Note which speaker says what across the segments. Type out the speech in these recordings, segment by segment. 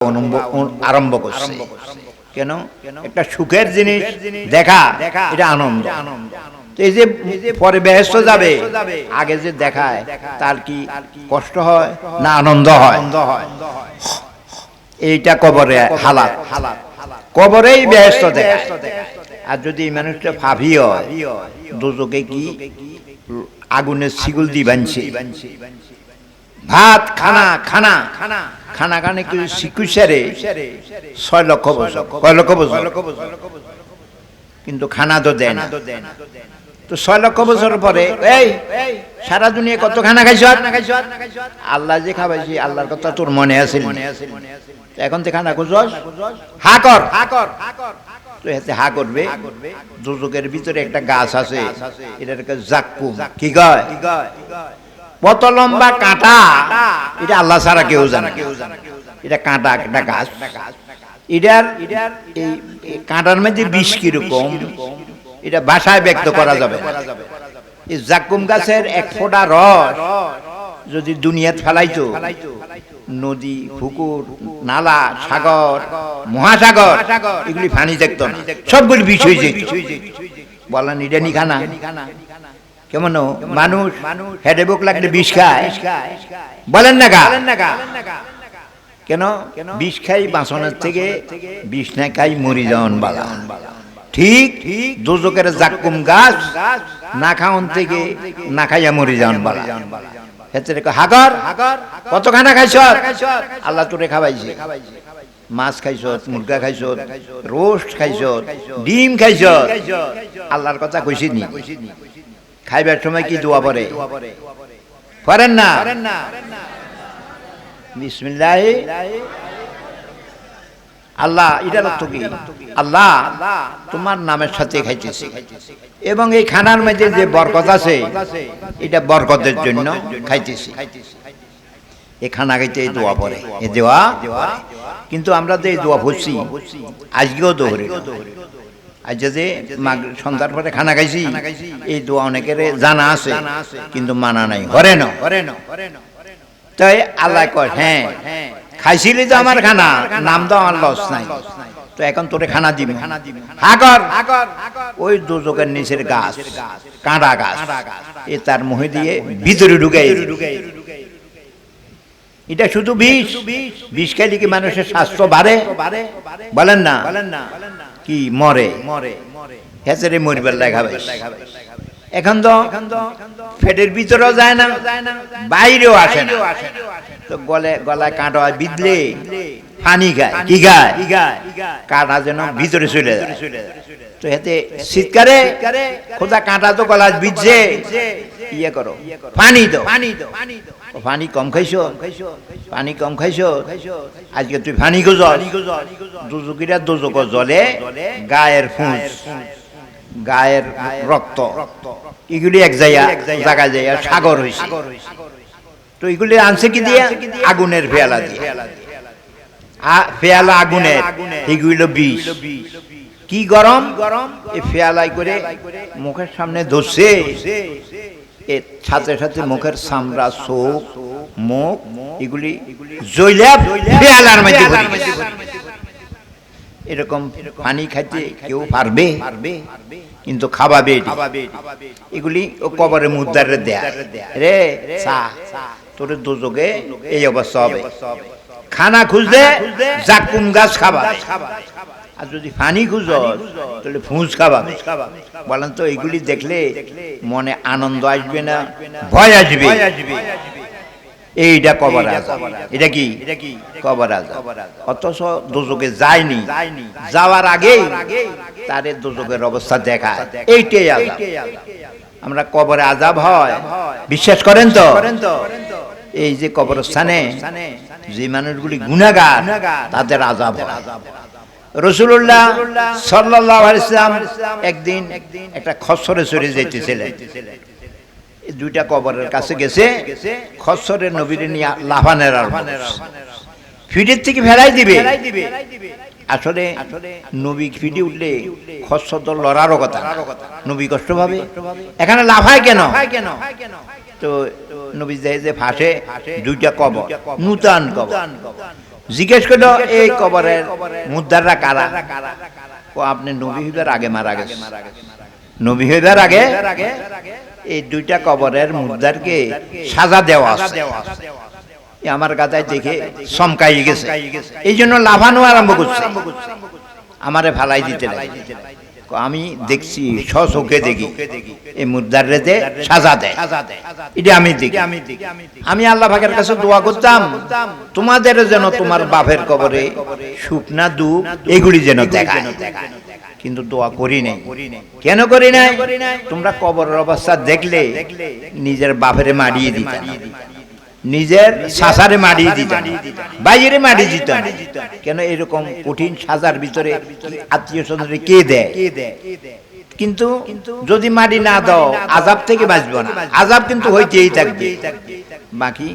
Speaker 1: আরম্ভ করছে। কেন? একটা সুখের জিনিস দেখা, এটা আনন্দ। এই যে পরে বেহেশত যাবে, আগে যে দেখায় তার কি কষ্ট হয় না আনন্দ হয়? এইটা কবরে হালাত, কবরেই বেহেশত দেখায়। আর যদি এই মানুষটা ফাভি হয়, দোজকে কি আগুনের শিগুল দি বানছে, ভাত খানা খানা খানা খানে কি শিকুসারে 6 লক্ষ বছর, কয় লক্ষ বছর, কিন্তু খানা তো দেয় না। তো 6 লক্ষ বছর পরে এই সারা দুনিয়া কত খানা খাইছ? আল্লাহ যে খাওয়াইছি, আল্লাহর কথা তোর মনে আছে? এখন তো খানা খুঁজছ, হা কর। তো এতে হা করবে। দুজকের ভিতরে একটা গাছ আছে, এটার জাক্কুম। কি কয়? কত লম্বা কাঁটা, এটা আল্লাহ ছাড়া কেউ জানে। এটা কাঁটা, একটা গাছ। এটার এই কাঁটার মধ্যে বিষ কিরকম, এটা ভাষায় ব্যক্ত করা যাবে। এই জাক্কুম গাছের এক ফোঁটা রস যদি দুনিয়াত ফেলাইতো, নদী, পুকুর, নালা, সাগর, মহাসাগর, এগুলি পানি দেখতো না, সবগুলি বিষ হয়ে যেত। বলেন এটা নি খানা? কেমন মানুষ হেডে বুক লাগলে বিষ খায়? বলেন না গা? কেন? বিষ খাই বাঁচনের থেকে বিষ না খাই মরি যাওয়ান বালা। ঠিক দোজকের জাক্কুম গাছ না খাওয়ান থেকে না খাইয়া মরি যাওয়ান বালা। হাগর কত খানা খাইছ? আল্লাহ তোরে খাওয়াইছে। মাছ খাইছ, মুরগা খাইছ, রোস্ট খাইছ, ডিম খাইছ, আল্লাহর কথা কইছি নি? খাইবার সময় কি দোয়া পড়ে? পড়েন না? বিসমিল্লাহ আল্লাহ, এটার অর্থ কি? আল্লাহ তোমার নামের সাথে খাইতেছি, এবং এই খানার মধ্যে যে বরকত আছে, এটা বরকতের জন্য খাইতেছি। এই খানা খাইতে এই দোয়া পড়ে, এই দোয়া। কিন্তু আমরা তো এই দোয়া পড়ছি, আজকেও দোহরে। আজ যে সন্ধ্যার পরে খানা খাইছি, এই দোয়া অনেকের জানা আছে কিন্তু মানা নাই, হরে না। তাই আল্লাহ কয়, হ্যাঁ খাইছিলি তো আমার খানা, নাম তো আমার লস নাই, তো এখন তোরে খানা দিবি। হাগর ওই দোজকের নিচের গাছ, কাঁটা গাছ, এ তার মুহে দিয়ে ভিতরে ঢুকাই। এটা শুধু বিষ। বিষ খাইলে কি মানুষের স্বাস্থ্য বাড়ে? বলেন না? কি মরে? হেঁচড়ে মরিবার লেখাবে। এখন তো পেটের ভিতরেও যায় না, বাইরেও আসে না। তো গলায় কাঁটা বিঁধলে পানি খায়। কি খায়? কাঁটা যেন ভিতরে চলে যায়। তো এতে শীতকালে খোদা কাঁটা তো গলায় বিঁধছে, ইয়ে করো, পানি দাও। পানি কম খাইছো, পানি কম খাইছো, আজকে তুই পানি গো জল। দুজকিরা দুজক জলে গায়ের ফুঁস, গায়ের রক্ত, এগুলি এক জায়গায় যায় সাগর হয়েছে। তো এগুলি আনছে কি দিয়ে? আগুনের পেয়ালা দিয়ে। পেয়ালা আগুনের, এগুলো বিষ। কি গরম, এই পেয়ালাই করে মুখের সামনে ধরছে, এর সাথে সাথে মুখের চামড়া, চোখ, মুখ, এগুলি জ্বলে পেয়ালার মধ্যে ভরে গেছে। এরকম পানি খাইতে কেউ পারবে? কিন্তু খাওয়াবে। এগুলি ও কবরে মুদ্দারে দেয় রে, তোর দোজকে এই অবস্থা হবে। খানা খুঁজতে জাক্কুম গাছ খাবা, আর যদি পানি খুঁজো তাহলে ফুঁস খাবা। বলেন তো এইগুলি দেখলে মনে আনন্দ আসবে না ভয় আসবে? এইটা কবর আযাব। এটা কি? কবর আযাব। অথচ দোজকে যায়নি, যাওয়ার আগেই তাদের দোজকের অবস্থা দেখায়। এইটাই আযাব। আমরা কবরে আযাব হয় বিশ্বাস করেন তো? এই যে কবরস্থানে যে মানুষগুলি গুনাহগার, তাদের আযাব হয়। রাসূলুল্লাহ সাল্লাল্লাহু আলাইহি ওয়াসাল্লাম একদিন একটা খচ্চরে চড়ে যাইতেছিলেন। দুইটা কবরের কাছে গেছে, খচ্চরের নবীরে নিয়ে লাফানের আর ফিডের থেকে ফেলাই দিবে। আসলে নবী ফিডে উঠলে খচ্চর তো লড়ারও কথা, নবী কষ্ট পাবে, এখানে লাফায় কেন? তো নবী যে ফাঁসে দুইটা কবর, নূতন কবর, জিজ্ঞেস করলো এই কবরের মুদ্দাররা কারা? ও আপনি নবী হইবার আগে মারা গেছে। নবী হইবার আগে এই দুইটা কবরের মুদ্দারকে সাজা দেওয়া আছে। আমার গাদায় দেখে চমকাই গেছে, এই জন্য লাফানো আরম্ভ করছে, আমারে ফালাই দিতে লাগে। আমি দেখছি, স্বচোখে দেখি এই মুদ্দার রেতে সাজা দেয়, এটা আমি দেখি। আমি আল্লাহ পাকের কাছে দোয়া করতাম, তোমাদের যেন তোমার বাপের কবরে শুকনা দুধ এগুলি যেন দেখায়, কিন্তু দোয়া করি নাই। কেন করি নাই? তোমরা কবরের অবস্থা দেখলে নিজের বাপেরে মারিয়ে দিত, নিজের সাসারে মারিয়ে দিত, বাইরে মারিয়ে দিত। কেন এরকম কঠিন সাজার ভিতরে আত্মীয় স্বজনে কে দেয়? কিন্তু যদি মারি না দাও আযাব থেকে বাঁচবো না, আযাব কিন্তু হইতেই থাকবে। বাকি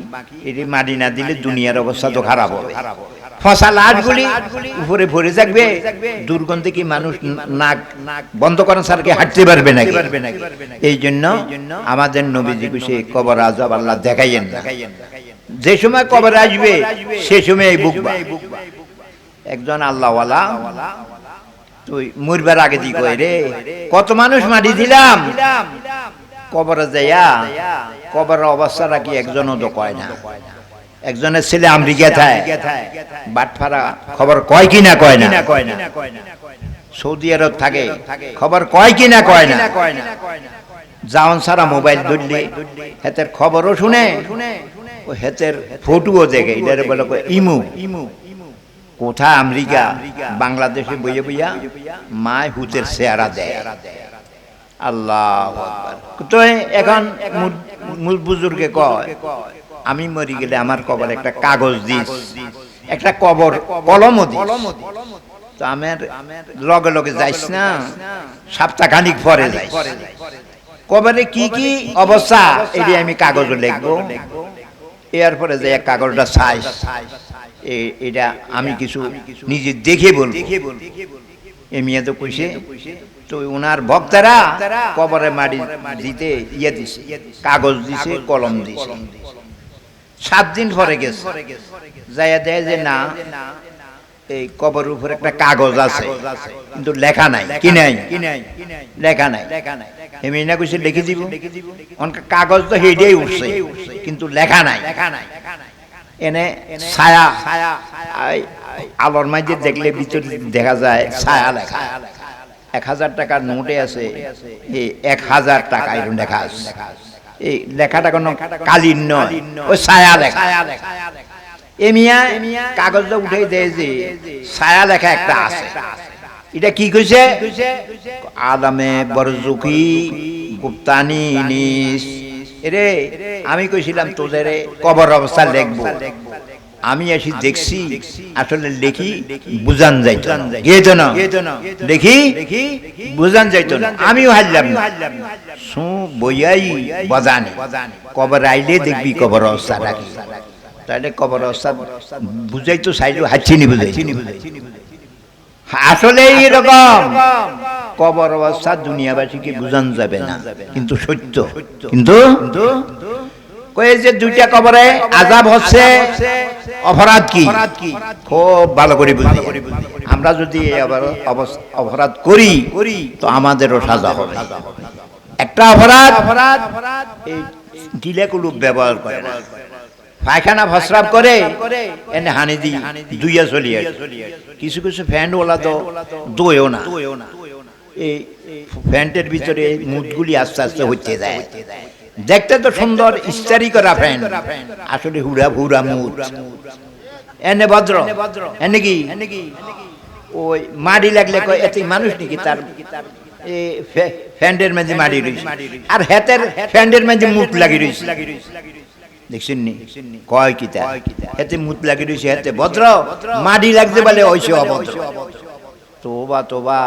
Speaker 1: এটি মারি না দিলে দুনিয়ার অবস্থা তো খারাপ হবে। ফসা লাশগুলি উপরে ভরে থাকবে, দুর্গন্ধে কি মানুষ নাক বন্ধ করার সারকে হাঁটতে পারবে নাকি? এই জন্য আমাদের নবীজি সে কবর আযাব আল্লাহ দেখাইয়েন না। যে সময় কবর আসবে সে সময় বুকবা। একজন আল্লাহওয়ালা তুই মরবার আগে দি কই রে, কত মানুষ মারি দিলাম, কবরে যাইয়া কবরের অবস্থাটা কি একজনও তো কয় না। একজনের ছেলে আমেরিকা থাকে, বাটফারা খবর কয় কি না কয় না, সৌদি আরব থাকে, খবর কয় কি না কয় না। জাওন সারা মোবাইল ধরলে হেতের খবরও শুনে, ও হেতের ফটোও দেখে, এটারে বলে ইমু। কোথা আমেরিকা বাংলাদেশে বইয়ে বইয়া মায় হুতের চেহারা দেয়। আল্লাহু আকবার। তো এখন বুজুর্গে কয়, আমি মরি গেলে আমার কবর একটা কাগজ দিস, একটা কবর কলমও দিস। তো আমার লগে লগে যাইস না, সপ্তাহখানিক পরে যাইস। কবরে কি কি অবস্থা এটি আমি কাগজে লিখবো, এরপরে যে কাগজটা চাইস, এটা আমি কিছু নিজে দেখে বলবো। এমিয়া তো কইছে, তো ওনার ভক্তরা কবরে মাটি দিতে ইয়ে দিছে, কাগজ দিছে, কলম দিছে। 7 দিন পরে গেছে, যাইয়া দেয় যে না, এই কবরের উপরে একটা কাগজ আছে কিন্তু লেখা নাই। কি নাই? লেখা নাই। এমিনা কইছে লিখে দিব, কাগজ তো হেডেই উঠছে কিন্তু লেখা নাই। এনে ছায়া, আলোর মাঝে দেখলে ভিতরে দেখা যায় ছায়া লেখা। 1000 টাকার নোটে আছে এই 1000 টাকা এরকম লেখা আছে। এই লেখাটা কোনো কালির নয়, ওই ছায়া লেখা। এমিয়া কাগজটা উঠে দেয় যে ছায়া লেখা একটা আছে। এটা কি কইছে? আদমে বরজুকি গুপ্তানি নিস। এরে আমি কইছিলাম তোদের কবর অবস্থা লিখবো, আমি এসে দেখছি আসলে লিখি বুঝান যাইতো না, দেখি বুঝান যাইতো না। আমিও হারলাম না, শু বইয়াই বাজানি। কবর আইলে দেখবি কবর অবস্থা রাখি, তাহলে কবর অবস্থা বুঝাইতো চাইলো, হাঁচিনি বুঝাইছি। আসলে এরকম কবর অবস্থা দুনিয়াবাসীকে বুঝান যাবে না, কিন্তু সত্য। কিন্তু কয়ে যে 2টা কবরে আযাব হচ্ছে, অপরাধ কি খুব ভালো করে বুঝি। আমরা যদি অপরাধ করি তো আমাদেরও সাজা হবে। একটা অপরাধ এই গিলাগুলো ব্যবহার করে না, পায়খানা প্রস্রাব করে এনে হানি দি দুইয়া চলি আসে। কিছু কিছু ফ্যান্টওয়ালা তো দোয়ও না, এই ফ্যান্টের ভিতরে মুদগুলি আস্তে আস্তে হচ্ছে যায়। দেখতে তো সুন্দর ইস্তারি করা ফ্যান, আসলে হুড়া ভুড়া মুদ। এনে ভদ্র, এনে কি ওই মাটি লাগলে এত মানুষ নাকি তার ফ্যান্ডের মাঝে মাটি রয়েছে, আর হেতের ফ্যান্ডের মাঝে মুখ লাগি রয়েছে। দেখছেন নি কয় কি তা হেতে মুখ লাগি রয়েছে, হেতে ভদ্র, মাটি লাগতে বলে ওইসে অভদ্র। তোবা তোবা,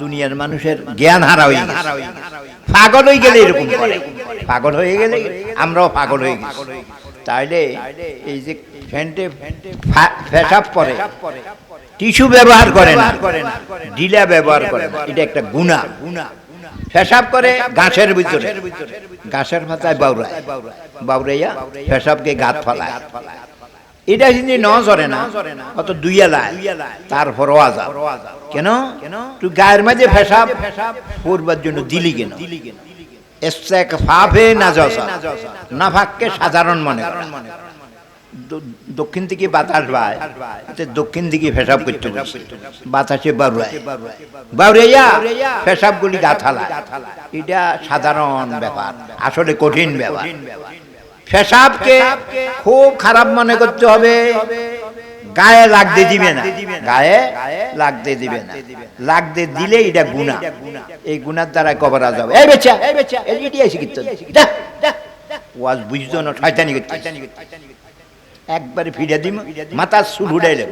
Speaker 1: দুনিয়ার মানুষের জ্ঞান হারা হয়ে গেছে। পাগল হয়ে গেলে এরকম করে, পাগল হয়ে গেলে আমরাও পাগল হয়ে গেছি। তাইলে এই যে ফ্যান্টে পেশাব করে, টিস্যু ব্যবহার করে না, ঢিলা ব্যবহার করে না, এটা একটা গুনাহ। পেশাব করে গাছের ভিতরে, গাছের পাতায় বাউরায়, বাউরাইয়া পেশাবকে গাত ফলায়। এটা যদি ন জরে না অত দুইয়া লাই তারপরও আজাব কেন তুই গায়ের মাঝে পেশাব করবার জন্য দিলি কেন ইস্তেগফাফে নাজাসা নাফাককে সাধারণ মনে করা দক্ষিণ থেকে বাতাস বায় দক্ষিণ দিকে পেশাব করতে বাতাসে বাউরাইয়া পেশাবগুলি গাথালা এটা সাধারণ ব্যাপার আসলে কঠিন ব্যাপার পেশাবকে খুব খারাপ মনে করতে হবে গায়ে লাগতে দিবে না গায়ে লাগতে দিবে না লাগতে দিলে এটা গুনাহ এই গুনার দ্বারা কবর আযাব এই বেচা এটি এসে কিত্ত ওয়াজ বুঝতো না শয়তানি করতে একবারে ফিরে দিম মাথা সুর উড়াইলে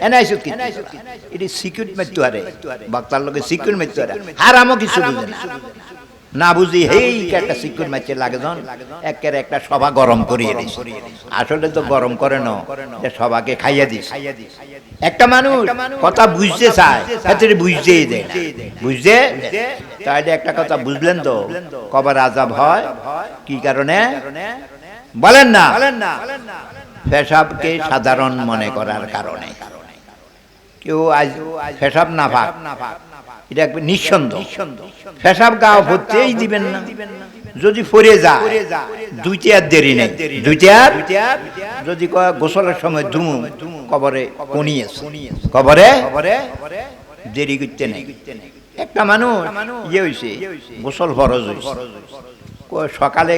Speaker 1: এনাইছো কি এটি সিকিউর মৃত্যু আরে বক্তার লোকে সিকিউর মৃত্যু আরে হারামও কিছু বুঝে না বুঝি হেই একটা সিকিউর ম্যাচে লাগে যখন একের একটা সভা গরম করিয়ে দিস আসলে তো গরম করে না যে সভাকে খাইয়ে দিস একটা মানুষ কথা বুঝতে চায় সেটা বুঝতেই দেয় না বুঝতে তাইলে একটা কথা বুঝলেন তো কবর আযাব হয় কি কারণে বলেন না পেশাবকে সাধারণ মনে করার কারণে কেউ আজ পেশাব না পাক এটা একবার নিঃসন্দেহ পেশাব গা হতেই দিবেন না যদি পড়ে যায় দুইটি আর দেরি নেই দুইটি আর যদি গোসলের সময় ধুমু কবরে কনিয়েছে কবরে দেরি করতে নেই একটা মানুষ ইয়ে হয়েছে গোসল ফরজ হয়েছে সকালে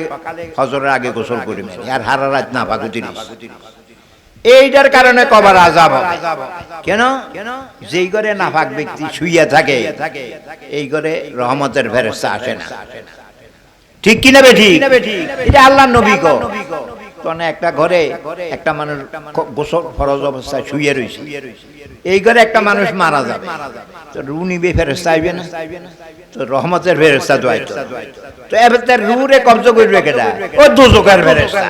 Speaker 1: ফজরের আগে গোসল করি আর হারা রাত না পাকুতি এইটার কারণে কবর আযাব কেন যেই ঘরে নাপাক ব্যক্তি শুইয়া থাকে এই ঘরে রহমতের ফেরেশতা আসে না ঠিক কিনা বেঠিক এটা আল্লাহর নবী কো তখন একটা ঘরে একটা মানুষ গোসল ফরজ অবস্থায় শুয়ে রয়েছে এই ঘরে একটা মানুষ মারা যাবে তো রু নিবে ফেরেশতা আইবে না তো রহমতের ফেরেশতা তো আইতো তো এবার তার রুরে কবজা করবে কেডা ও দোজখের ফেরেশতা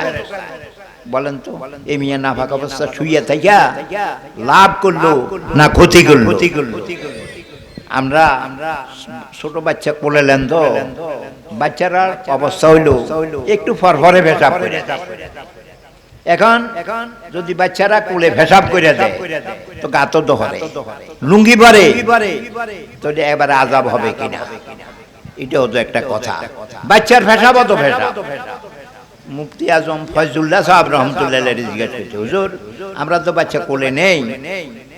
Speaker 1: বলেন তো এই মিয়া নাফাক অবস্থা শুইয়া থাইকা লাভ করলো না ক্ষতি করলো আমরা ছোট বাচ্চা কোলেলেন তো বাচ্চারা অবস্থা হইলো একটু ফরফরে পেশাব করে এখন যদি বাচ্চারা কোলে পেশাব করে দেয় তো গাতো ধরে লুঙ্গি পরে তো এবার আযাব হবে কিনা এটাও তো একটা কথা বাচ্চার পেশাব তো পেশাব মুফতি আজম ফয়জুল্লাহ সাহেব রহমতুল্লাহ আলাইহি জিজ্ঞেস করছে হুজুর আমরা তো বাচ্চা কোলে নেই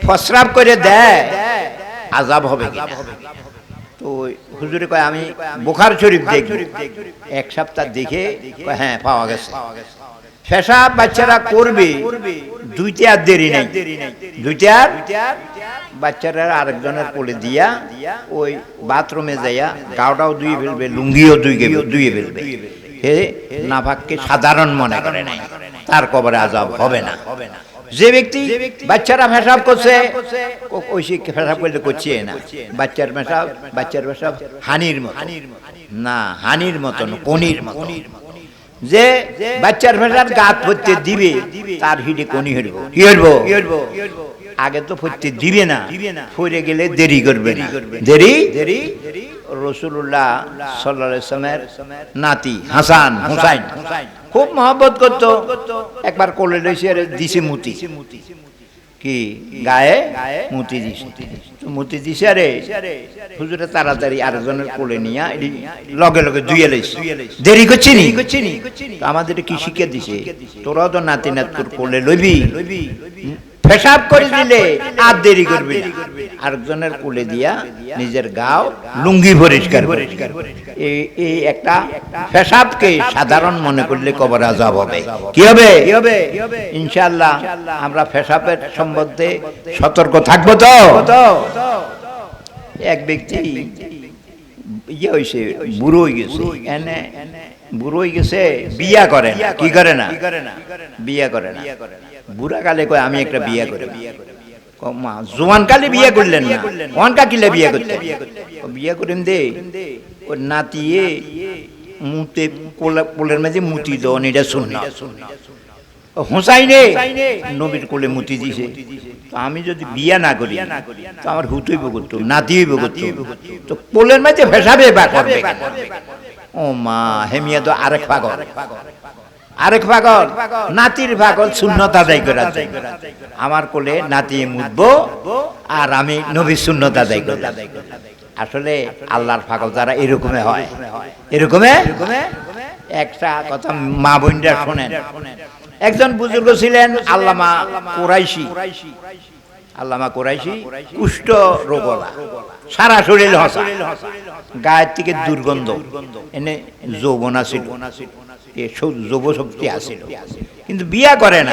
Speaker 1: প্রস্রাব করে দেয় আযাব হবে কিনা তো হুজুরে কয় আমি বুখার শরীফ দেখব এক সপ্তাহ দেখে হ্যাঁ পাওয়া গেছে পেশাব বাচ্চারা করবে দুইটা আর দেরি নেই দুইটা বাচ্চারা আরেকজনের কোলে দিয়া ওই বাথরুমে যাইয়া গাওটাও ধুয়ে ফেলবে লুঙ্গিও ধুয়ে ফেলবে হে নাফাককে সাধারণ মনে করে নাই তার কবরে আযাব হবে না যে ব্যক্তি বাচ্চারা পেশাব করছে ওই পেশাব করলে করছে না বাচ্চার পেশাব হানির মতো না হানির মতন কনির মতো যে বাচ্চার পেশাব গাত পড়তে দিবে তার হিডে কনি হইব কি হইব আগে তো পড়তে দিবে না পড়ে গেলে দেরি করবে না দেরি রাসূলুল্লাহ সাল্লাল্লাহু আলাইহি ওয়াসাল্লামের নাতি হাসান হুসাইন খুব মহব্বত করত একবার কোলে লইছে দিছে মুতি কি গায়ে মুতি দিছে আরে হুজুরে তাড়াতাড়ি আরেকজনের কোলে নিয়া লগে লগে ধুয়ে লইছে দেরি করছি নি আমাদের কি শিখিয়ে দিছে তোরা তো নাতি নাতকুর কোলে লইবি পেশাব করে দিলে আর দেরি করবি না আরেকজনের কোলে দিয়া নিজের গাও লুঙ্গি পরিষ্কার এই একটা পেশাবকে সাধারণ মনে করলে কবর আযাব হবে কি হবে ইনশাআল্লাহ আমরা পেশাবের সম্বন্ধে সতর্ক থাকবো তো এক ব্যক্তি ইয়ে হইছে বুড়ো হয়ে গেছে এনে বুড়ো হয়ে গেছে বিয়া করে না কি করে না বিয়া করে না বুড়া কালে কয় আমি একটা বিয়া করে মা জোয়ান কালে বিয়ে করলেন না ওয়ানকা কিলে বিয়ে করতে বিয়ে করেন দে ও নাতিয়ে মুতে কোলের মাঝে মুতি দেন এটা শুননা হুসাইনে নবীর কোলে মুতি দিছে আমি যদি বিয়া না করি তো আমার হুতইব করতো নাতি হইব করতো তো কোলের মাঝে ভেসাবে বা করবে ও মা হেমিয়া তো আরেক পাগল আরেক পাগল নাতির পাগল সুন্নত আদায় করা আমার কোলে নাতি মুতবো আর আমি নবীর সুন্নত আদায় করব। আসলে আল্লাহর পাগল যারা এরকমে হয়, এরকমে একটা কথা মা বোনরা শোনেন। একজন বুজুর্গ ছিলেন আল্লামা কুরাইশি, আল্লামা কুরাইশি কুষ্ঠ রোগলা, সারা শরীর হসা, গায়ের থেকে দুর্গন্ধ, এনে যৌবন আছিল, যুব শক্তি আছিল, কিন্তু বিয়া করে না।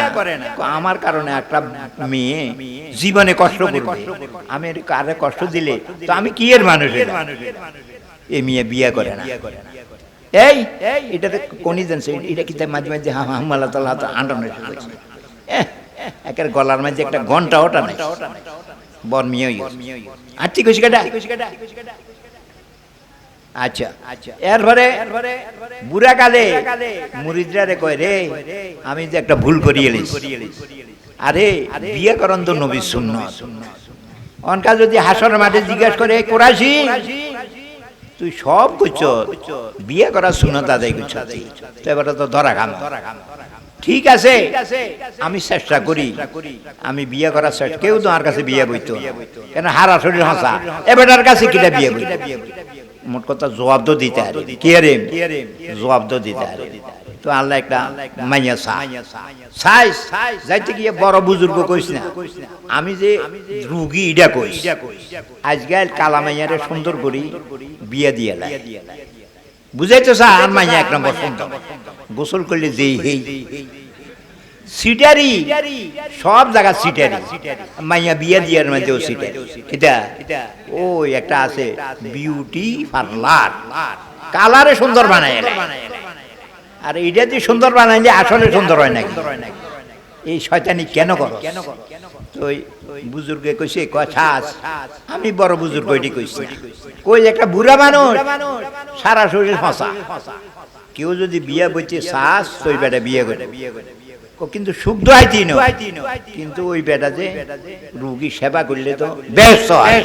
Speaker 1: আমার কারণে একটা মেয়ে জীবনে কষ্ট করবে, আমি কারে কষ্ট দিলে তো আমি কি এর মানুষ, এ মেয়ে বিয়া করে না। এই এটাতে কোনি জানছে, এটা কি মাঝে মাঝে হামাল্লা তাল্লাহ আন্ডানো একের গলার মাঝে একটা ঘন্টা ওটা নাই, বর মেয়ে আর ঠিক হয়েছে কেটা। আচ্ছা, এরপরে বুড়া কালে মুরিদরা রে কয় রে আমি যে একটা ভুল করিয়ে এলিস, আরে বিয়ে করন তো নবীর সুন্নাত। অনকা যদি হাসরের মাঠে জিজ্ঞাসা করে কোরাইশি তুই সব করছ, বিয়ে করার সুন্নাত আদায় করছ, তো এবারে তো ধরা খাম। ঠিক আছে আমি চেষ্টা করি, আমি বিয়ে করার চেষ্টা, কেউ তো আমার কাছে বিয়ে বইতো কেন, হারা শরীর হাসা এবারটার কাছে কিটা বিয়ে বই, মোট কথা জবাব তো দিতে আরে কে রে, জবাব তো দিতে আরে। তো আল্লাহ একটা মাইয়া সাইজ যাইতে গিয়ে বড় বুজুর্গ কইস না, আমি যে রুগী ইডা কইস, আজকাল কালা মাইয়ারে সুন্দর করি বিয়ে দিয়ে লাই, বুঝাইতো স্যার আর মাইয়া এক নম্বর সুন্দর, গোসল করলে যেই হেই সিটারি, সব জায়গা সিটারি, মাইয়া বিয়া দিয়ার মধ্যেও সিটারি। এটা ওই একটা আছে বিউটি পার্লার, কালারে সুন্দর বানায়, আর এটা যে সুন্দর বানাইলে আসলে সুন্দর হয় নাকি, এই শয়তানি কেন করো? তো বুজুর্গে কইছে ছাস, আমি বড় বুজুর্গ এটি কইছি, কই একটা বুড়া মানুষ সারা শরীর ফাঁসা, কেউ যদি বিয়ে বইতে শ্বাস ওই বেটা বিয়ে করে, কিন্তু সুখ দোয়াইতি না, কিন্তু ওই বেটা যে রুগী সেবা করলে তো ব্যস্ত হয়,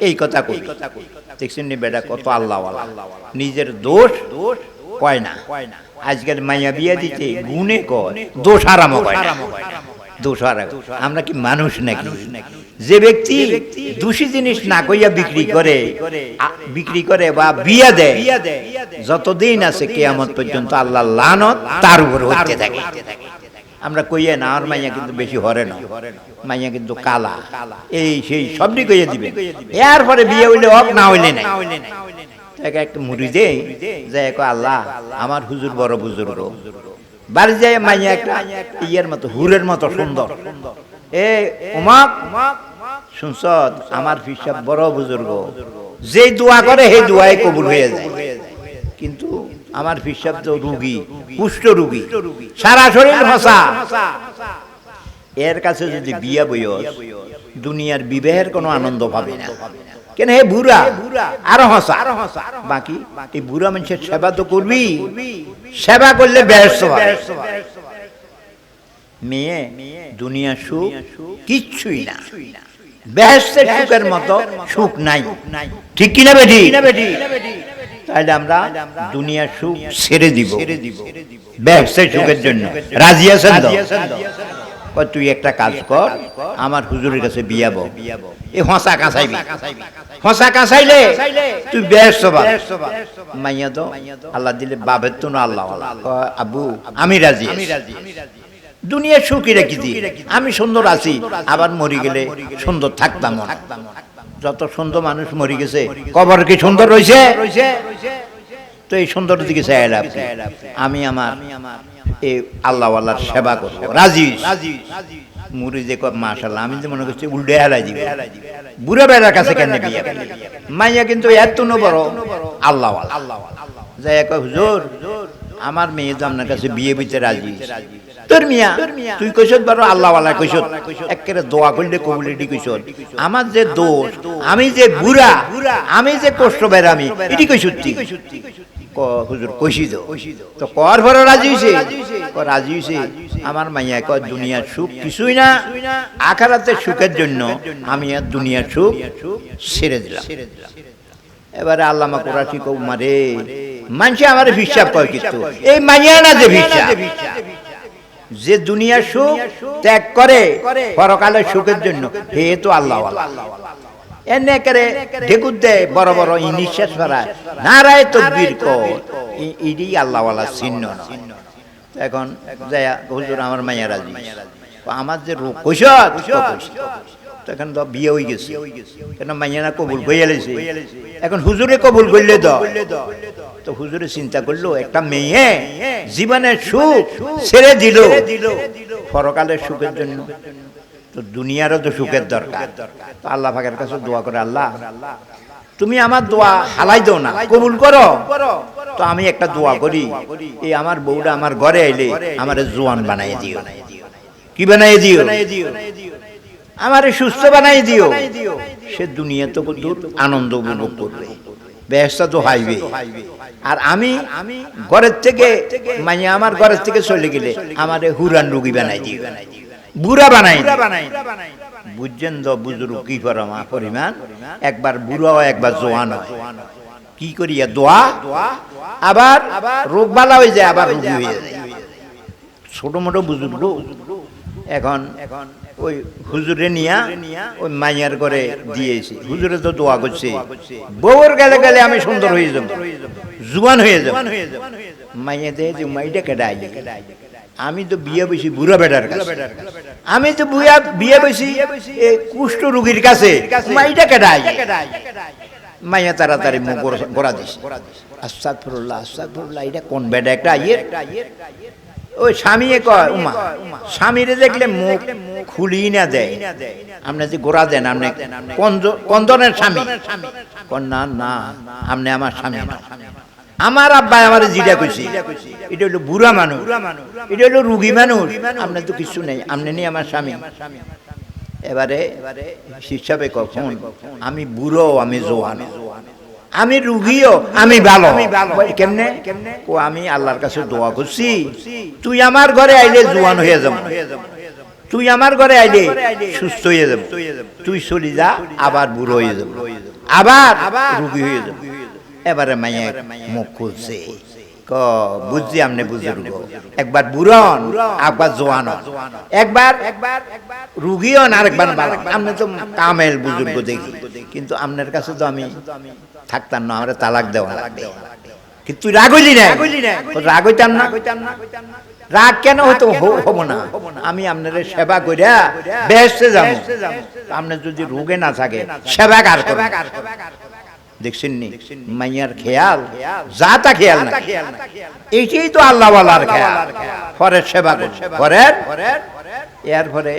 Speaker 1: এই কথা কই। দেখছেন নি বেটা কত আল্লাহওয়ালা, নিজের দোষ কয় না। আজকাল মাইয়া বিয়া দিতে গুনে কয়, দোষ আরাম কয় না, দোষ আরাম। আমরা কি মানুষ নাকি? যে ব্যক্তি দোষী জিনিস না কইয়া বিক্রি করে বা বিয়া দেয়, যতদিন আছে কিয়ামত পর্যন্ত আল্লাহ লানত তার উপর হতে থাকে। আমরা কইয়া না আর মাইয়া কিন্তু বেশি হরে না, মাইয়া কিন্তু কালা, এই সেই সবটি কইয়া দিবে, এরপরে বিয়ে হইলে হক না হইলে নাই। একটা মুরিদে যায় আল্লাহ আমার হুজুর বড় বুজুর্গ, বাড়ি যায় মাইয়া একটা ইয়ের মতো হুরের মতো সুন্দর, এ উমাক শুনছ আমার পিসাব বড় বুজুর্গ, যে দোয়া করে সেই দোয়াই কবুল হয়ে যায়, কিন্তু আমার পিসাব তো রুগী, কুষ্ঠ রুগী, সারা শরীর ভাষা, এর কাছে যদি বিয়া বইস দুনিয়ার বিবাহের কোনো আনন্দ পাবে না। কেন হে বুড়া আরো হাসা, বাকি এই বুড়া মানুষের সেবা তো করবি, সেবা করলে ব্যস্ত হবে। মেয়ে দুনিয়া সুখ কিচ্ছুই না, বেহেশতের সুখের মতো সুখ নাই, ঠিক কিনা বেটি? তাহলে আমরা দুনিয়ার সুখ ছেড়ে দিব বেহেশতের সুখের জন্য, রাজি আছেন তো? তুই একটা কাজ কর, আমার হুজুরের কাছে বিয়াব, এই হসা কাঁচাইবি, হসা কাঁচাইলে তুই ব্যস্ত মাইয়া তো আল্লাহ দিলে বাবের তো না আল্লাহ, আব্বু আমি রাজি, দুনিয়ার সুখী রেখে দিই, আমি সুন্দর আছি, আবার মরি গেলে সুন্দর থাকতাম। যত সুন্দর মানুষ মরি গেছে, কবর কি সুন্দর রয়েছে? তো এই সুন্দর দিকে চাইলাম, আমি আমার এই আল্লাহওয়ালার সেবা করবো, রাজি। মুড়ি যে মাশাআল্লাহ, আমি যে মনে করছি উল্টে হেলাই দিবে, বুড়া বেড়ার কাছে কেন বিয়ে? মাইয়া কিন্তু এত বড় আল্লাহওয়ালা, যাই কয় হুজুর আমার মেয়ে তো আপনার কাছে বিয়ে বইতে রাজি। তোর মিয়া তুই কইছ বড় আল্লাহওয়ালা, কইছ একেবারে দোয়া করলে কবুলিটি কইছ, আমার যে দোষ, আমি যে বুড়া, আমি যে কষ্ট বেড়ামি, এটি কইছ হুজুর কইছি তো কর ভরে রাজি হইছে, রাজি হইছে। আমার মাইয়া কয় দুনিয়ার সুখ কিছুই না, আখিরাতের সুখের জন্য আমি আর দুনিয়ার সুখ ছেড়ে দিলাম। এবারে আল্লামা কুরাইশি কও মারে মানুষে আমার হিসাব করে, কিন্তু এই মানিয়া না যে হিসাব, যে দুনিয়ার সুখ ত্যাগ করে পরকালের সুখের জন্য, হে তো আল্লাহ এনে করে ঢেকুর দেয় বড় বড় নিঃশ্বাস ফেরায়, নারায় তকবীর কয়, এটি আল্লাহওয়ালা চিহ্ন না। এখন যায় হুজুর আমার মাইয়া রাজি, আমার যে রোগ কইস তখন তো বিয়ে হয়ে গেছে, কেন মাইয়া না কবুল হয়ে গেছে, এখন হুজুরে কবুল করলে তো হুজুরে চিন্তা করলো একটা মেয়ে জীবনের সুখ ছেড়ে দিল পরকালের সুখের জন্য, তো দুনিয়ারও তো সুখের দরকার। তো আল্লাহ পাকের কাছে দোয়া করে, আল্লাহ তুমি আমার দোয়া হালাই দাও না, কবুল করো। তো আমি একটা দোয়া করি, এই আমার বউটা আমার ঘরে আইলে আমারে জোয়ান বানাই দিও। কি বানাই দিও? আমারে সুস্থ বানাই দিও। সে দুনিয়া তো দূর আনন্দ উপভোগ করবে, বেহেশত তো হাইবে। আর আমি ঘরের থেকে মানে আমার ঘরের থেকে চলে গেলে আমারে হুরান রুগী বানাই দিও, বুড়া বানাই। বুঝছেন তো বুজুর্গ কি পরিমাণ, একবার বুড়া হয় একবার জোয়ান হয়। কি করিয়া দোয়া, আবার রোগ বালা হয়ে যায়, আবার রোগী হয়ে যায়। ছোট মোটো বুজুর্গ এখন ওই হুজুরে নিয়া ওই মাইয়ার করে দিয়েছি, হুজুরে তো দোয়া করছে বউর গেলে গেলে আমি সুন্দর হয়ে যাব, জুয়ান হয়ে যাব। মাইয়া দেয় যে মাইটা কেডাই, আমি তো বিয়ে বেশি বুড়া বেটার কাছে, আমি তো বিয়ে বেশি কুষ্ঠ রোগীর কাছে, মাইটা কেডাই। মাইয়া তাড়াতাড়ি মুখ গোড়া দিস, আস্তাগফিরুল্লাহ আস্তাগফিরুল্লাহ, এটা কোন বেটা একটা আইয়ের। ওই স্বামী কয় উমা, স্বামীরে দেখলে মুখ খুলি না দেয়, আপনি যে গোড়া দেন আপনি কন্দনের স্বামী। না না, আপনি আমার স্বামী না। আমার আব্বা আমার জিডা কইছি, এটা হলো বুড়া মানুষ, এটা হলো রুগী মানুষ, আপনার তো কিছু নেই, আপনি নেই আমার স্বামী। এবারে হিসাবে কখন আমি বুড়ো, আমি জোয়ান, আমি রুগীও, আমি ভালো। কেমনে? ও আমি আল্লাহর কাছে দোয়া করছি, তুই আমার ঘরে আইলে জোয়ান হয়ে যাব, তুই আমার ঘরে আইলে সুস্থ হয়ে যাব, তুই চলি যা আবার বুড়ো হয়ে যাব, আবার রুগী হয়ে যাব। এবারে মাইয়া মুখ খুলছে, বুঝছি আপনি বুজুর্গ, একবার বুড়ন একবার জোয়ান, একবার রুগী হন আর একবার ভালো। আপনি তো কামেল বুজুর্গ দেখি, কিন্তু আপনার কাছে তো আমি থাকতাম না, আমরা তালাক দেওয়া লাগবে। কিন্তু রাগ হইলি না, রাগ হইতাম না, রাগ কেন হতো হব না, আমি আপনার সেবা করিয়া বেহেশতে যাব। আপনি যদি রোগে না থাকে সেবা কার করবে? দেখছেন নি মাইয়ার খেয়াল, যা তা খেয়াল না, এইটাই তো আল্লাহ ওয়ালার খেয়াল। পরের সেবা করেন, এরপরে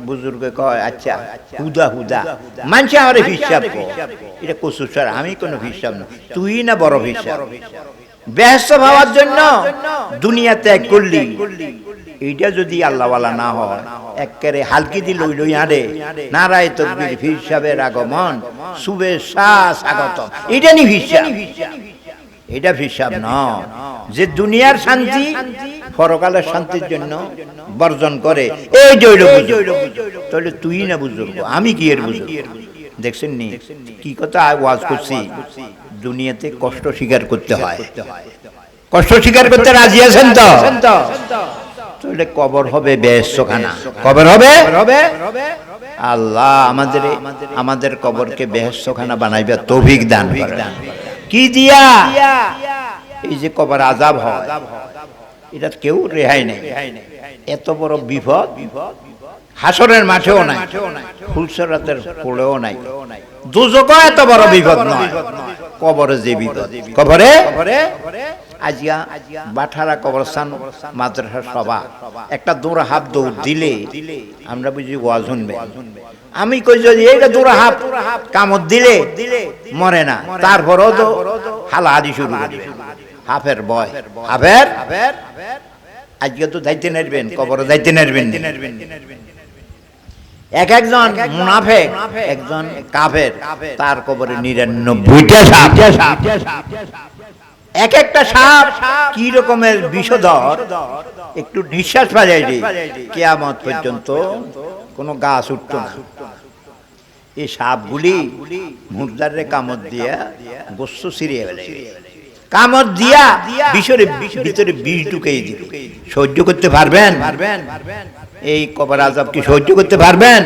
Speaker 1: বুজুর্গ কয় আচ্ছা হুদা হুদা মানছে আমার হিসাব, এটা কসুর স্যার, আমি কোনো হিসাব না, তুই না বড় হিসাব। বেহেশত পাওয়ার জন্য দুনিয়া ত্যাগ করলি, এইটা যদি আল্লাহওয়ালা না হয়, একেবারে হালকি দিল লই আরে নারায় তকবীর, ফির সাহেবের আগমন, শুভেচ্ছা স্বাগতম, এটা নি হিসাব, এটা হিসাব না। যে দুনিয়ার শান্তি পরকালের শান্তির জন্য বর্জন করে, এই জৈল তাহলে তুই না বুজুর্গ, আমি কি এর বুজুর্গ? দেখছেন নি কি কথা ওয়াজ করছি, দুনিয়াতে কষ্ট স্বীকার করতে হয়, কষ্ট স্বীকার করতে রাজি আছেন তো? তাহলে কবর হবে বেহেশতখানা, কবর হবে। আল্লাহ আমাদের কবরকে বেহেশতখানা বানাইবে তৌফিক দান করেন। কি দিয়া? এই যে কবর আযাব হয়, এটা কেউ রেহাই নেই, এত বড় বিপদ হাসরের মাঠেও নাই, ফুলসরাতের কোলেও নাই, দুজকে এত বড় বিপদ নয়, কবরে যে বিপদ। কবরে আজিয়া বাঠারা কবরস্থান মাদ্রাসা সভা, একটা দৌড়া হাফ দৌড় দিলে আমরা বুঝি ওয়াজ শুনবে। আমি কই যদি এইটা দৌড়া হাফ কামড় দিলে মরে না, তারপরও তো হালাহালি শুরু করবে, হাফের ভয়, হাফের। আজকে তো যাইতে নারবেন, কবরে যাইতে নারবেন। এক একজন মুনাফেক, একজন কাফের, তার কবরে 99টা সাপ, এক একটা সাপ কি রকমের বিষধর, একটু নিঃশ্বাস পাইলে কিয়ামত পর্যন্ত কোনো গাছ উঠতো না। এই সাপগুলি মুর্দারে কামড় দিয়া গোস্ত ছিঁড়িয়ে ফেলে, কামড় দিয়া ভিতরে বিষ ঢুকিয়ে দিবে। সহ্য করতে পারবেন? এই কবর আযাব কি সহ্য করতে পারবেন?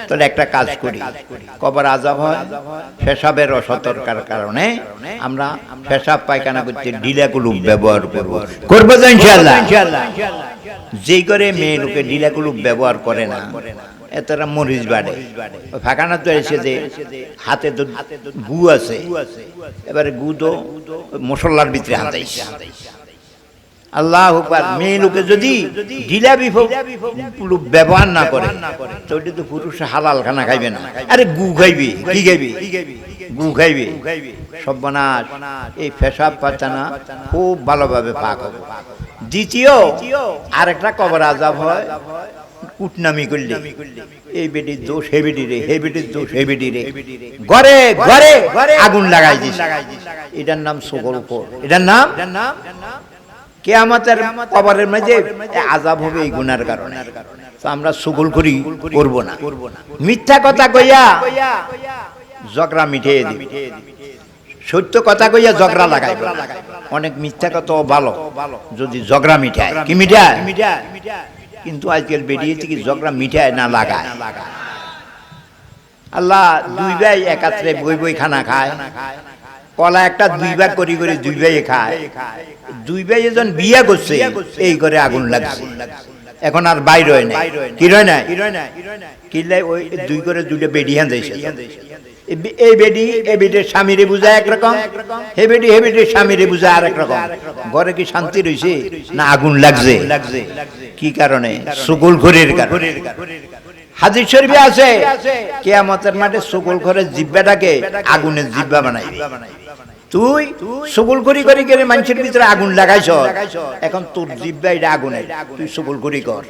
Speaker 1: তাহলে একটা কাজ করি, কবর আযাব হয় পেশাবের অসতর্কতার কারণে, আমরা পেশাব পায়খানা করতে ঢিলা কুলুপ ব্যবহার করব তো ইনশাআল্লাহ। যেই করে মেয়ে লোকে ঢিলা কুলুপ ব্যবহার করে না, এতটা মরিচ বাড়ে। ফাঁকানা তো এসে যে হাতে তো গু আছে, এবারে গু তো মশলার ভিতরে হাতাইছে। আল্লাহু আকবার। মেয়ে লোকে যদি ঢিলা ব্যবহার না করে তো ওটা তো পুরুষ হালাল খানা খাইবে না। আরে গু খাইবে, কি খাইবে? গু খাইবে। সর্বনাশ। এই পেশাব পায়খানা খুব ভালোভাবে পাক হবে। দ্বিতীয় আরেকটা কবর আযাব হয় কুটনামি করলে, এই বেটির দোষ হে বেটি রে, হে বেটির দোষ হে বেটি রে, ঘরে ঘরে আগুন লাগাই দিছে। এটার নাম সকলখোর। এটার নাম কিয়ামতের কবরের মধ্যে আযাব হবে এই গুনার কারণে। তো আমরা সকলখোরি করব না। মিথ্যা কথা কইয়া ঝগড়া মিটিয়ে দিই, সত্য কথা কইয়া ঝগড়া লাগাই। অনেক মিথ্যা কথা ভালো যদি ঝগড়া মিটায়। কি মিটায়? কিন্তু আজকাল বেরিয়ে থেকে ঝগড়া মিটায় না, লাগায়। আল্লাহ দুই ভাই একাত্রে বই বই খানা খায়, কলা একটা দুই ভাগ করি করে দুই ভাই খায়। দুই ভাই যখন বিয়া করছে এই করে আগুন লাগছে, এখন আর বাইর হয় না। কি রয় না? কিলাই ওই দুই করে দুইটা বেডি হান যাইছে। এই বেডি এই বেডির স্বামীরে বুঝায় একরকম, হে বেডির স্বামীরে বুঝায় আর একরকম। ঘরে কি শান্তি রয়েছে না আগুন লাগছে? কি কারণে? সকলখোরের কারণে। হাদিস শরীফে আছে কিয়ামতের মাঠে সকলখোরের জিহ্বাটাকে আগুনের জিহ্বা বানাইবে। তুই সকলখোরি করি করে মানুষের ভিতরে আগুন লাগাইছ, এখন তোর জিহ্বা এটা আগুনের, তুই সকলখোরি কর।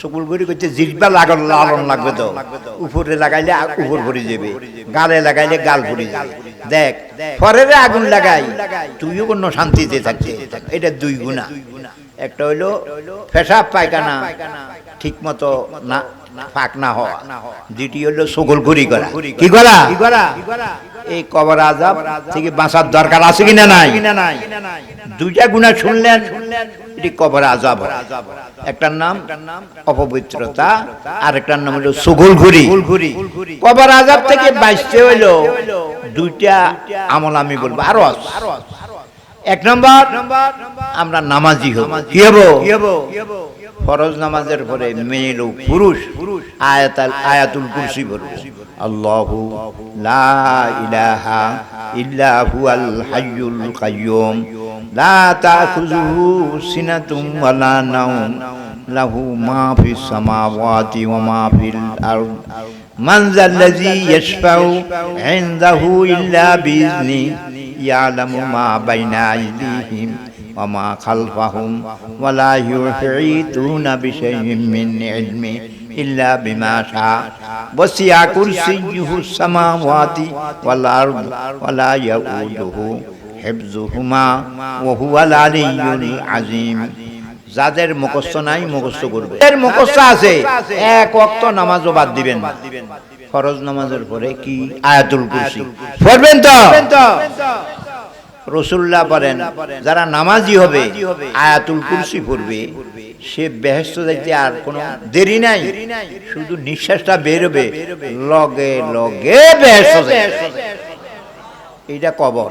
Speaker 1: সকলখোরি করতে জিহ্বা লালন লাগবে তো, উপরে লাগাইলে উপর ভরে যাবে, গালে লাগাইলে গাল ভরে যাবে। দেখ পরের আগুন লাগাই তুইও কোনো শান্তিতে থাকছে। এটা দুই গুনাহ। একটা হইলো পেশাব পায়খানা ঠিক মতো না পাক না হওয়া, দ্বিতীয় হলো সকলখোরি করা। কি করা? এই কবর আযাব থেকে বাঁচার দরকার আছে কিনা নাই? দুইটা গুনাহ শুনলেন, এটি কবর আযাব। একটার নাম অপবিত্রতা, আর একটার নাম হলো সকলখোরি। কবর আযাব থেকে বাঁচতে হইলো দুইটা আমল আমি বলবো, আরো আছে। এক নম্বর, আমরা নামাজি হব। কি হব? ফরজ নামাজের পরে মেয়ে লোক পুরুষ আয়াতুল কুরসি পড়ব। আল্লাহু লা ইলাহা ইল্লা হুয়াল হাইয়ুল কাইয়্যুম লা তাখুযুহু সিনাতুম ওয়ালা নাওম লাহু মা ফিস সামাওয়াতি ওয়া মা ফিল আরদ মান যাল্লাযী ইয়াশফাউ ইনদাহু ইল্লা বিইذনি ইয়ালামু মা বাইনা আইদিহিম ওয়া মা খালফাহুম ওয়া লা ইউহীতুনা বিশাইইন মিন ইলমি ইল্লা বিমা শা ওয়াসি'a কুরসিয়্যুহুস সামাওয়াতি ওয়াল আরদ ওয়া লা ইয়াউদুহু হিফযুহুমা ওয়া হুয়াল আলিয়্যুল আযীম। যাদের মুখস্থ নাই মুখস্থ করবে, এর মুখস্থ আছে এক ওয়াক্ত নামাজও বাদ দিবেন। ফরজ নামাজের পরে কি আয়াতুল কুরসি পড়বেন তো? রাসূলুল্লাহ বলেন যারা নামাজি হবে আয়াতুল কুরসি পড়বে সে বেহেশত যাইতে আর কোনো দেরি নাই, শুধু নিঃশ্বাসটা বের হবে লগে লগে বেহেশত যাবে। এইটা কবর।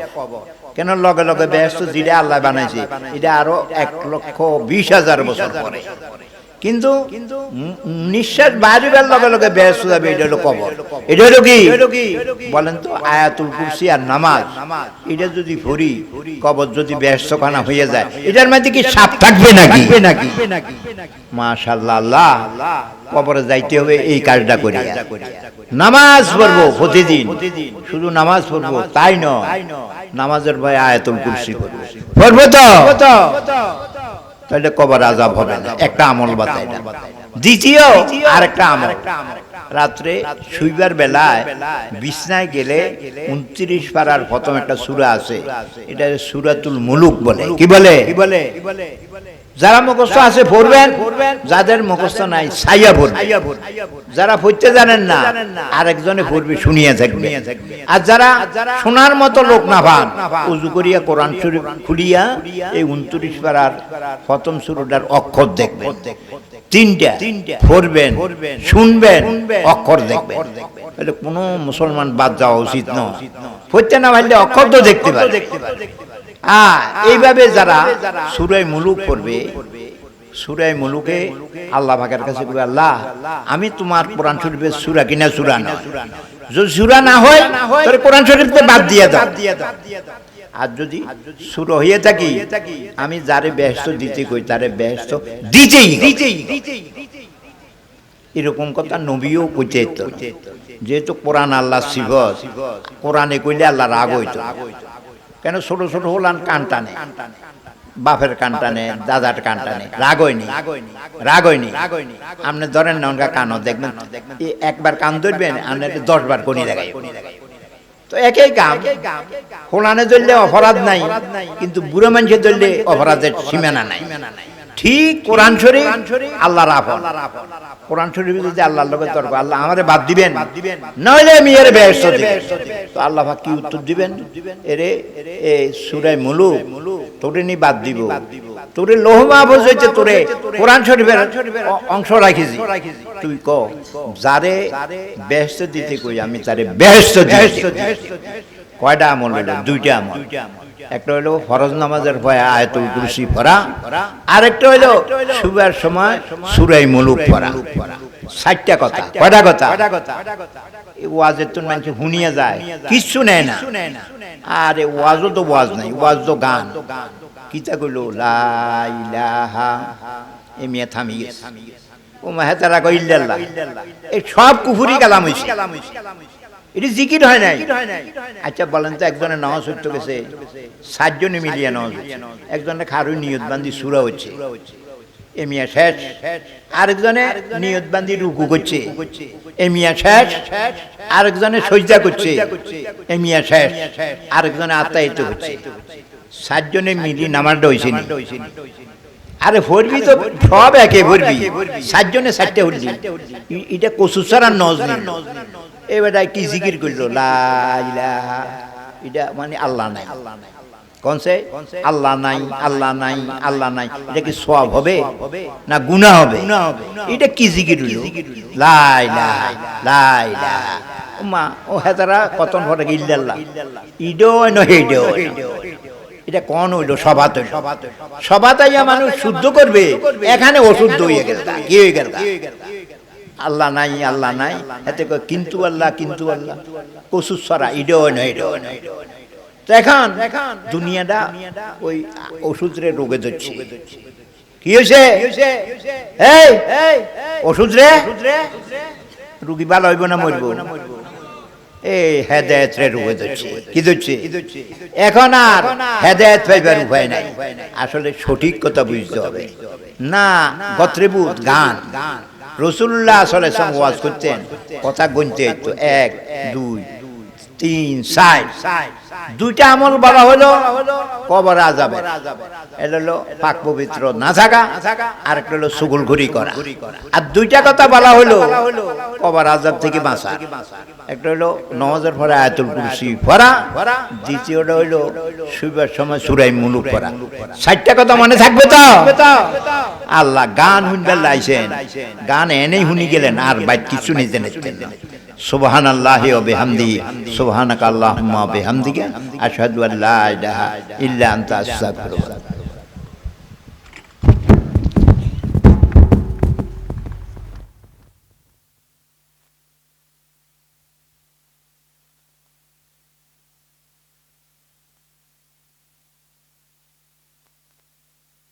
Speaker 1: কেন লগে লগে বেহেশত যেটা আল্লাহ বানাইছে এটা আরো 1,20,000 বছর পরে, কিন্তু নিঃশ্বাস বাড়িবার লগে লগে বেহেশত যাবে। এটা হলো কবর। এটা হলো কি বলেন তো? আয়াতুল কুরসি আর নামাজ, এটা যদি পড়ি কবর যদি বেহেশতখানা হয়ে যায়, এটার মধ্যে কি সাপ থাকবে নাকি? মাশাআল্লাহ। আল্লাহ কবরে যাইতে হবে এই কাজটা করি। নামাজ পড়বো প্রতিদিন, শুধু নামাজ পড়বো তাই নয়, নামাজের ভয়ে আয়াতুল কুরসি পড়বো তো, তাহলে কবর আযাব হবে না। একটা আমল বাতাই না। দ্বিতীয় আরেকটা আমল, রাত্রে শুইবার বেলায় বিছনায় গেলে 29 পারার প্রথম একটা সূরা আছে, এটা সূরাতুল মুলুক বলে। কি বলে? যারা মুখস্থ আছে পড়বেন, যাদের মুখস্থ নাই ছাইয়া পড়বেন। যারা পড়তে জানেন না আরেকজনে পড়বে শুনিয়া থাকবে। আর যারা শোনার মতো লোক না পান, উজু করিয়া কোরআন শরীফ খুলিয়া এই 29 পারার প্রথম সূরাটার অক্ষর দেখবেন। তিনটা পড়বেন, শুনবেন, অক্ষর দেখবেন। এটা কোনো মুসলমান বাদ যাওয়া উচিত নয়। পড়তে না পারলে অক্ষর তো দেখতে পারে। এইভাবে যারা সূরা মুলুক পড়বে, সূরা মুলুকে আল্লাহ পাকের কাছে বলবে, আল্লাহ আমি তোমার কোরআন শরীফের সূরা কিনা সূরা না, যদি সূরা না হয় তাহলে কোরআন শরীফকে বাদ দিয়ে দাও। আর যদি সূরা হয়ে থাকি, আমি যারে বেহেশত দিতে কই তারে বেহেশত দিতেই। এরকম কথা নবীও কইতে। যেহেতু কোরআন আল্লাহ সিফত, কোরআনে কইলে আল্লাহ রাগ হইতো। কেন ছোট ছোট হলান কান টানে, বাপের কান টানে, দাদার কান টানে, রাগ হয়নি। আপনি ধরেন না ওনকা কানও দেখবেন, একবার কান ধরবেন আপনি 10 বার কোনি দেখাই। তো একই কাম, হোলানে ধরলে অপরাধ নাই, কিন্তু বুড়ো মানুষে ধরলে অপরাধের সীমানা নাই। ঠিক কোরআন শরীফ আল্লাহর আপন। কোরআন শরীফ যদি আল্লাহর লগে তর্ক, আল্লাহ আমারে বাদ দিবেন, নইলে আমি এর বেহেশত দিবেন। তো আল্লাহ পাক কি উত্তর দিবেন? এরে এই সূরা মুলুক তোরে নি বাদ দিব, তোরে লৌহ মাহফুজ হইতে তোরে কোরআন শরীফের অংশ রাখিছি। তুই ক যারে বেহেশত দিতে কই আমি তারে বেহেশত দিতে। কয়টা আমল হইল? 2টা আমল। একটা হইল ফরজ নামাজের পরে আয়াতুল কুরসি পড়া, আরেকটা হইল শুবার সময় সূরা মুলুক পড়া। 4টা কথা। কয়টা কথা? এই ওয়াজের তো মানুষ শুনিয়া যায়, কিচ্ছু নেয় না। আর এই ওয়াজও তো ওয়াজ নাই, ওয়াজ তো গান। কিতা কইল লা ইলাহা, এ মিয়া থামি গেছে। ও মাহেতারা কই ইল্লাল্লাহ, এই সব কুফরি কালাম হইছে। এটি জিকির হয় নাই। আচ্ছা বলেন তো, একজনের নামাজ হইতে গেছে, 7 জনে মিলিয়ে নামাজ হচ্ছে, একজনে খারুই নিয়ত বান্ধি সূরা হচ্ছে, এ মিয়া শেষ। আরেকজনে নিয়ত বান্ধি রুকু করছে, এ মিয়া শেষ। আরেকজনে সজদা করছে, এ মিয়া শেষ। আরেকজনে আত্মায়িত হচ্ছে। 7 জনে মিলি নামাজটা হইছে না। আরে ভরবি তো সব একে ভরবি, 7 জনে 7টা হইলি, এটা কসুসারা নজ নেই। এবারে কি জিকির করলো লা ইলাহা, এটা মানে আল্লাহ নাই। কোনসে আল্লাহ নাই, আল্লাহ নাই, আল্লাহ নাই, এটা কি সওয়াব হবে না গুনাহ হবে? এটা কি জিকির হইল? লা ইলাহা, লা ইলাহা। ওমা ও হেতারা কতন ফটে ইল্লাল্লাহ, ইডো ন হেডো। এটা কোন হইল? সভাত। সভাতাইয়া মানুষ শুদ্ধ করবে, এখানে অশুদ্ধ হয়ে গেল। কি হয়ে গেল? আল্লাহ নাই, আল্লাহ নাই, এতে কিন্তু আল্লাহ, কিন্তু আল্লাহ, কসুসরা ইডো নয়, ইডো নয়। তো এখন দুনিয়াটা ওই ওষুধরে রোগে ধরছে। কি হয়েছে? এই ওষুধরে রুগী ভালো হইব না মরবো? এই হেদায়েত রে রোগে ধরছে। কি ধরছে? এখন আর হেদায়েত পাইবার উপায় নাই। আসলে সঠিক কথা বুঝতে হবে না। গত্রেবুত গান রাসূলুল্লাহ সাল্লাল্লাহু আলাইহি ওয়াসাল্লাম ওয়াজ করতেন, কথা গুনতে হইতো 1 2 3 4। 2টা আমল বলা হলো কবর আযাবে, এটা হলো পাক পবিত্র না থাকা, আর একটা হলো চুগলখড়ি করা। আর 2টা কথা বলা হলো কবর আযাব থেকে বাঁচা। একটা হলো নামাজের পরে আয়াতুল কুরসি পড়া, দ্বিতীয়টা হলো শুবার সময় সূরা মুলুক পড়া। 4টা কথা মনে থাকবে তো? আল্লাহ গান শুনবার লাইছেন, গান এনেই শুনি গেলেন, আর বাইট কিছু নিতে নিতেন। সুবহানাল্লাহি ওয়া বিহামদিহি, সুবহানাকা আল্লাহুম্মা বিহামদিকা, আশহাদু আল্লা ইলাহা ইল্লা আনতা আস্তাগফিরুকা।